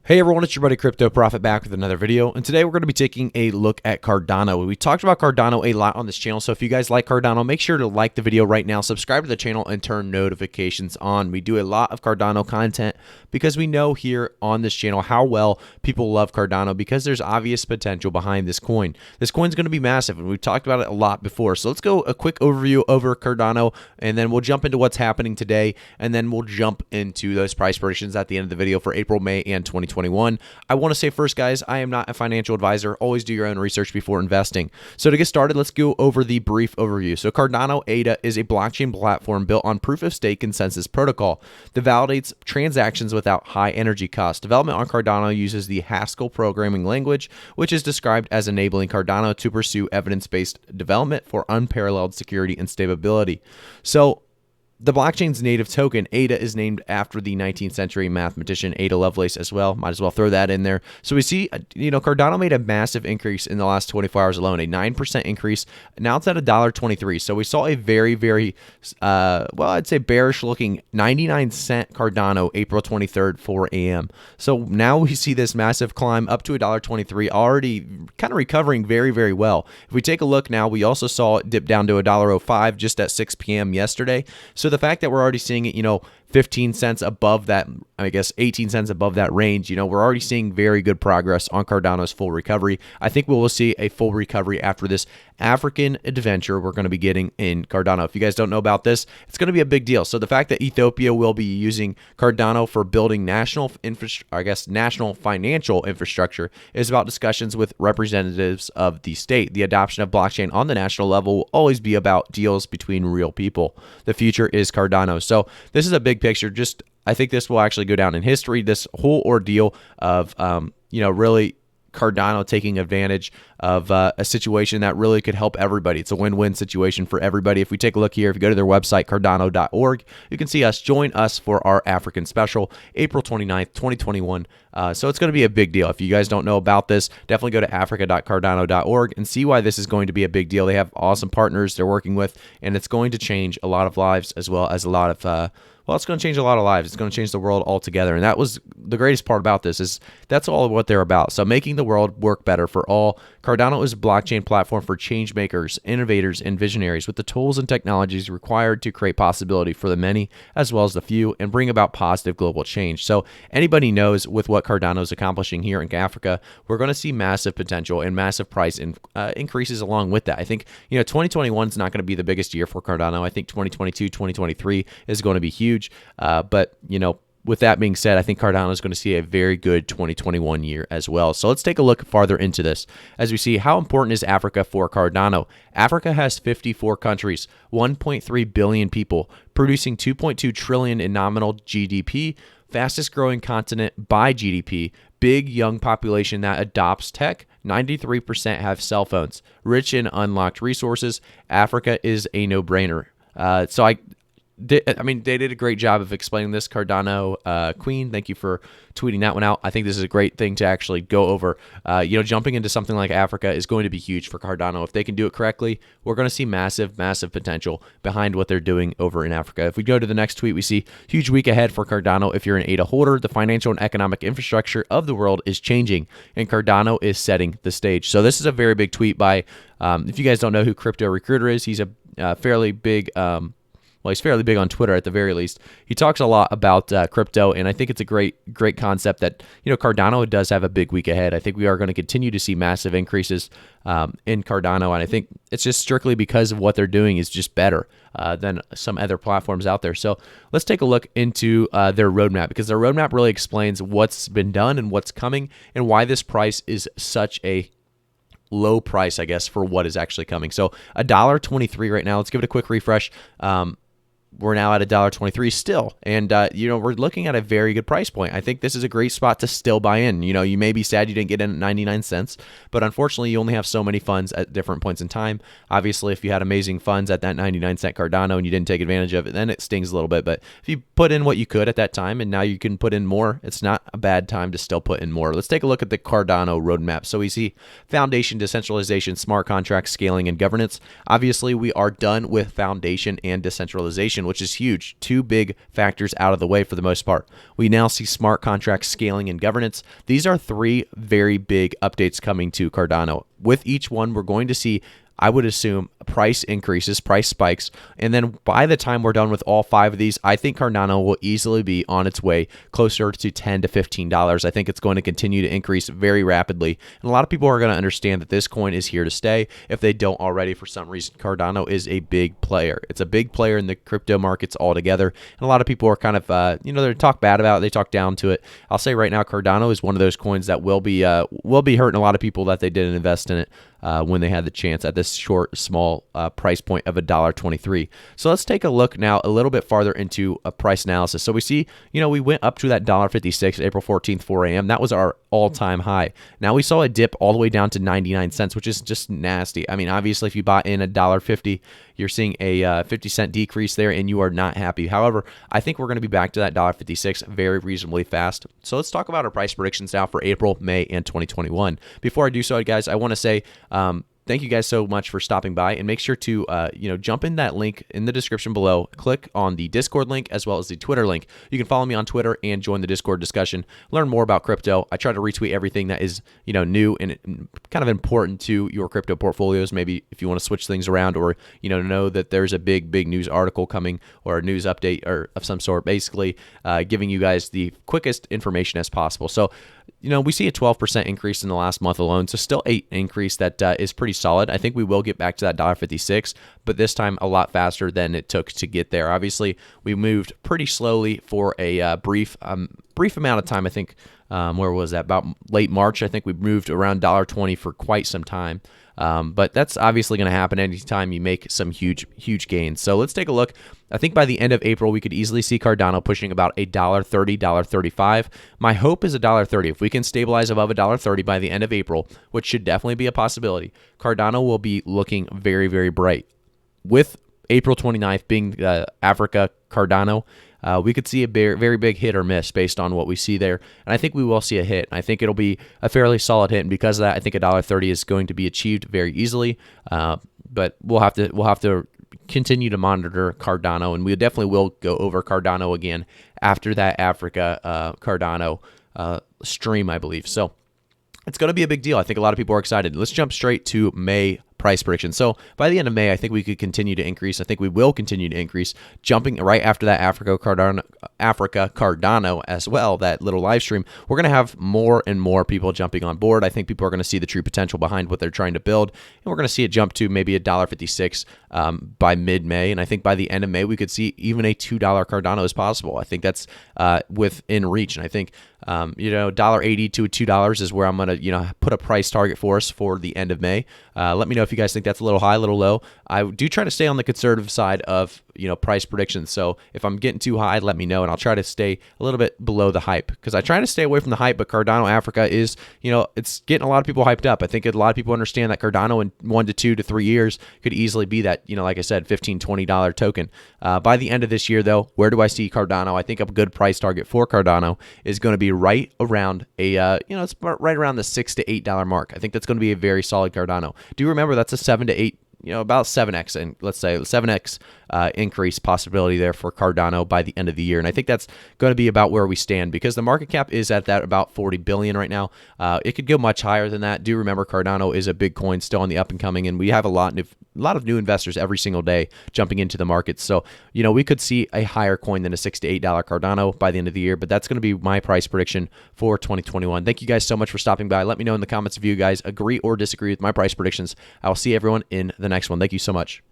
Hey everyone, it's your buddy Crypto Profit back with another video, and today we're going to be taking a look at Cardano. We talked about Cardano a lot on this channel, so if you guys like Cardano, make sure to like the video right now, subscribe to the channel, and turn notifications on. We do a lot of Cardano content because we know here on this channel how well people love Cardano because there's obvious potential behind this coin. This coin's going to be massive, and we've talked about it a lot before, so let's go a quick overview over Cardano, and then we'll jump into what's happening today, and then we'll jump into those price predictions at the end of the video for April, May, and 2021. I want to say first, guys, I am not a financial advisor. Always do your own research before investing. So to get started, let's go over the brief overview. So Cardano ADA is a blockchain platform built on proof-of-stake consensus protocol that validates transactions without high energy costs. Development on Cardano uses the Haskell programming language, which is described as enabling Cardano to pursue evidence-based development for unparalleled security and stability. So the blockchain's native token, ADA, is named after the 19th century mathematician Ada Lovelace as well. Might as well throw that in there. So we see, Cardano made a massive increase in the last 24 hours alone, a 9% increase. Now it's at $1.23. So we saw a very, very, I'd say bearish looking 99-cent Cardano April 23rd, 4 a.m. So now we see this massive climb up to $1.23, already kind of recovering very, very well. If we take a look now, we also saw it dip down to $1.05 just at 6 p.m. yesterday. So the fact that we're already seeing it, 15 cents above that, I guess 18 cents above that range, we're already seeing very good progress on Cardano's full recovery. I think we will see a full recovery after this African adventure we're going to be getting in Cardano. If you guys don't know about this, it's going to be a big deal. So the fact that Ethiopia will be using Cardano for building national financial infrastructure is about discussions with representatives of the state. The adoption of blockchain on the national level will always be about deals between real people. The future is Cardano. So this is a big picture. I think this will actually go down in history. This whole ordeal of, really Cardano taking advantage of a situation that really could help everybody. It's a win-win situation for everybody. If we take a look here, if you go to their website, cardano.org, you can see us. Join us for our African special, April 29th, 2021. So it's going to be a big deal. If you guys don't know about this, definitely go to africa.cardano.org and see why this is going to be a big deal. They have awesome partners they're working with, and it's going to change a lot of lives as well as a lot of it's going to change a lot of lives. It's going to change the world altogether. And that was the greatest part about this, is that's all of what they're about. So making the world work better for all. Cardano is a blockchain platform for change makers, innovators, and visionaries with the tools and technologies required to create possibility for the many as well as the few and bring about positive global change. So anybody knows with what Cardano is accomplishing here in Africa, we're going to see massive potential and massive price increases along with that. I think, 2021 is not going to be the biggest year for Cardano. I think 2022, 2023 is going to be huge. But, with that being said, I think Cardano is going to see a very good 2021 year as well. So let's take a look farther into this as we see how important is Africa for Cardano. Africa has 54 countries, 1.3 billion people, producing 2.2 trillion in nominal GDP, fastest growing continent by GDP, big young population that adopts tech, 93% have cell phones, rich in unlocked resources. Africa is a no-brainer. They did a great job of explaining this. Cardano Queen, thank you for tweeting that one out. I think this is a great thing to actually go over. Jumping into something like Africa is going to be huge for Cardano. If they can do it correctly, we're going to see massive, massive potential behind what they're doing over in Africa. If we go to the next tweet, we see huge week ahead for Cardano. If you're an ADA holder, the financial and economic infrastructure of the world is changing, and Cardano is setting the stage. So this is a very big tweet by, if you guys don't know who Crypto Recruiter is, he's a fairly big... he's fairly big on Twitter at the very least. He talks a lot about crypto, and I think it's a great concept that, Cardano does have a big week ahead. I think we are going to continue to see massive increases in Cardano, and I think it's just strictly because of what they're doing is just better than some other platforms out there. So let's take a look into their roadmap, because their roadmap really explains what's been done and what's coming and why this price is such a low price, I guess, for what is actually coming. So $1.23 right now. Let's give it a quick refresh. We're now at $1.23 still, and we're looking at a very good price point. I think this is a great spot to still buy in. You may be sad you didn't get in at 99 cents, but unfortunately you only have so many funds at different points in time. Obviously, if you had amazing funds at that 99-cent Cardano and you didn't take advantage of it, then it stings a little bit. But if you put in what you could at that time and now you can put in more, it's not a bad time to still put in more. Let's take a look at the Cardano roadmap. So we see foundation, decentralization, smart contracts, scaling, and governance. Obviously, we are done with foundation and decentralization. prediction, which is huge. Two big factors out of the way for the most part. We now see smart contract scaling and governance. These are three very big updates coming to Cardano. With each one, we're going to see, I would assume, price increases, price spikes, and then by the time we're done with all five of these, I think Cardano will easily be on its way closer to $10 to $15. I think it's going to continue to increase very rapidly, and a lot of people are going to understand that this coin is here to stay if they don't already for some reason. Cardano is a big player. It's a big player in the crypto markets altogether, and a lot of people are kind of, they talk bad about it, they talk down to it. I'll say right now, Cardano is one of those coins that will be hurting a lot of people that they didn't invest in it when they had the chance at this short, small price point of $1.23. So let's take a look now a little bit farther into a price analysis. So we see, we went up to that $1.56 April 14th, 4 a.m. That was our all-time high. Now we saw a dip all the way down to 99 cents, which is just nasty. I mean, obviously, if you bought in $1.50, you're seeing a 50-cent decrease there, and you are not happy. However, I think we're going to be back to that $1.56 very reasonably fast. So let's talk about our price predictions now for April, May, and 2021. Before I do so, guys, I want to say thank you guys so much for stopping by, and make sure to jump in that link in the description below. Click on the Discord link as well as the Twitter link. You can follow me on Twitter and join the Discord discussion. Learn more about crypto. I try to retweet everything that is new and kind of important to your crypto portfolios. Maybe if you want to switch things around, or know that there's a big news article coming or a news update or of some sort. Basically, giving you guys the quickest information as possible. So, we see a 12% increase in the last month alone, so still an increase that is pretty solid. I think we will get back to that $1.56, but this time a lot faster than it took to get there. Obviously, we moved pretty slowly for a brief amount of time. I think, where was that? About late March, I think we moved around $1.20 for quite some time. But that's obviously going to happen anytime you make some huge gains. So let's take a look. I think by the end of April, we could easily see Cardano pushing about $1.30, $1.35. My hope is $1.30. If we can stabilize above $1.30 by the end of April, which should definitely be a possibility, Cardano will be looking very, very bright. With April 29th being Africa Cardano, we could see a very big hit or miss based on what we see there. And I think we will see a hit. I think it'll be a fairly solid hit. And because of that, I think $1.30 is going to be achieved very easily. But we'll have to continue to monitor Cardano, and we definitely will go over Cardano again after that Africa Cardano stream, I believe. So it's going to be a big deal. I think a lot of people are excited. Let's jump straight to May price prediction. So by the end of May, I think we could continue to increase. I think we will continue to increase, jumping right after that Africa Cardano as well, that little live stream. We're going to have more and more people jumping on board. I think people are going to see the true potential behind what they're trying to build, and we're going to see it jump to maybe $1.56 by mid-May. And I think by the end of May, we could see even a $2 Cardano is possible. I think that's within reach. And I think $1.80 to $2 is where I'm going to put a price target for us for the end of May. Let me know if you guys think that's a little high, a little low. I do try to stay on the conservative side of price predictions. So if I'm getting too high, let me know, and I'll try to stay a little bit below the hype, because I try to stay away from the hype. But Cardano Africa is, it's getting a lot of people hyped up. I think a lot of people understand that Cardano in 1 to 2 to 3 years could easily be that, like I said, $15, $20 token. By the end of this year, though, where do I see Cardano? I think a good price target for Cardano is going to be right around it's right around the $6 to $8 mark. I think that's going to be a very solid Cardano. Do remember that's a 7 to 8, about 7x, and let's say 7x increase possibility there for Cardano by the end of the year. And I think that's going to be about where we stand, because the market cap is at that about 40 billion right now. It could go much higher than that. Do remember Cardano is a big coin still on the up and coming, and we have a lot of new investors every single day jumping into the market. So, we could see a higher coin than a $6 to $8 Cardano by the end of the year, but that's going to be my price prediction for 2021. Thank you guys so much for stopping by. Let me know in the comments if you guys agree or disagree with my price predictions. I will see everyone in the next one. Thank you so much.